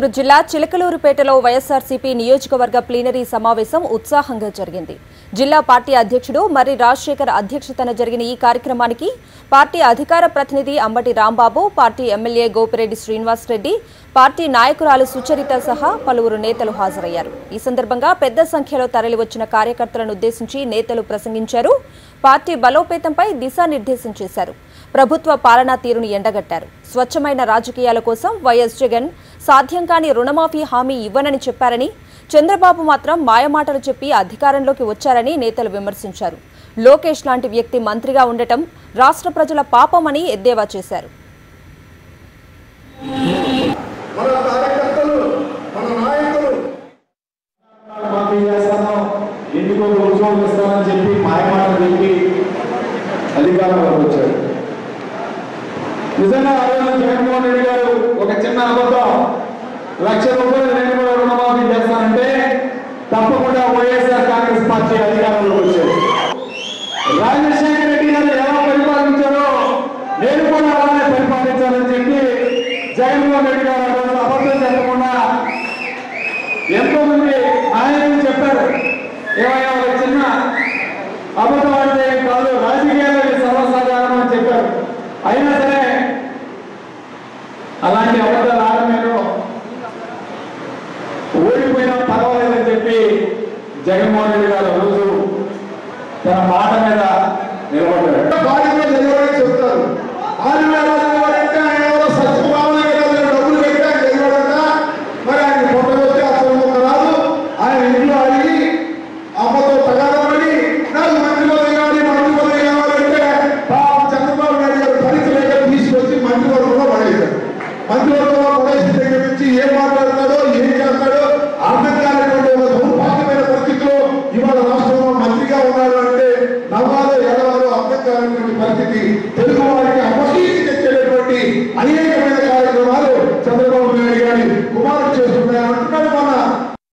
గుంటూరు జిల్లా చిలకలూరుపేటలో వైఎస్ఆర్సీపీ నియోజకవర్గ ప్లీనరీ సమావేశం ఉత్సాహంగా జరిగింది. జిల్లా పార్టీ అధ్యక్షుడు మర్రి రాజశేఖర్ అధ్యక్షతన జరిగిన ఈ కార్యక్రమానికి పార్టీ అధికార ప్రతినిధి Ambati Rambabu, party MLA Gopireddy Srinivas Reddy, party నాయకురాలు సుచరిత సహా పలువురు నేతలు హాజరయ్యారు. ఈ సందర్భంగా పెద్ద సంఖ్యలో తరలివచ్చిన కార్యకర్తలను ఉద్దేశించి నేతలు ప్రసంగించారు. పార్టీ బలోపేతంపై దిశానిర్దేశం చేశారు. ప్రభుత్వ పాలనా తీరును ఎండగట్టారు. స్వచ్ఛమైన రాజకీయాల కోసం వైఎస్ జగన్ సాధ్యం కాని రుణమాఫీ హామీ ఇవ్వనని చెప్పారని, చంద్రబాబు మాత్రం మాయమాటలు చెప్పి అధికారంలోకి వచ్చారని నేతలు విమర్శించారు. లోకేష్ లాంటి వ్యక్తి మంత్రిగా ఉండటం రాష్ట్ర ప్రజల పాపమని ఎద్దేవా చేశారు. నిజంగా జగన్మోహన్ రెడ్డి గారు ఒక చిన్న అబద్ధం, ₹1,00,000 నేను కూడా రుణమాఫీ చేస్తానంటే తప్పకుండా వైఎస్ఆర్ కాంగ్రెస్ పార్టీ అధికారంలోకి వచ్చారు. రాజశేఖర రెడ్డి గారు ఎలా పరిపాలించారో నేను కూడా అలానే పరిపాలించాలని చెప్పి జగన్మోహన్ రెడ్డి గారు ఆ రోజు అబద్ధం చెప్పకుండా ఎంతో మంది నాయకులు చెప్పారు. ఏమైనా ఒక చిన్న అబద్ధం అంటే కాదు, రాజకీయాల్లో సర్వసాధారణం అని చెప్పారు. అయినా సరే అలాంటి అబద్ధాలు ఆడమేను ఓడిపోయినా పర్వాలేదని చెప్పి జగన్మోహన్ రెడ్డి గారు రోజు తన మాట మీద నిలబడ్డారు. చెప్తారు డబ్బులు పెట్టి ఆయన చదివాడంట, మరి ఆయన పొట్టగొస్తే అసలు రాదు, ఆయన ఇంట్లో అడిగి అమ్మతో తగాదమని నాకు మంత్రి పదవి కావాలి, మంత్రి పదవి కావాలంటే చంద్రబాబు నాయుడు గారు పరిస్థితులు తీసుకొచ్చి మంత్రివర్గంలో పడేశారు. మంత్రివర్గంలో పడేసిన దగ్గర నుంచి ఏం మాట్లాడతాడో ఏం చేస్తాడో అర్థం కానటువంటి ఒక దౌర్భాగ్యమైన పరిస్థితిలో ఇవాళ రాష్ట్రంలో మంత్రిగా ఉన్నాడు అంటే నవ్వాలో ఎడవాలో అర్థం కానటువంటి పరిస్థితి. తెలుగు వారికి అపకీర్తి తెచ్చేటటువంటి అనేక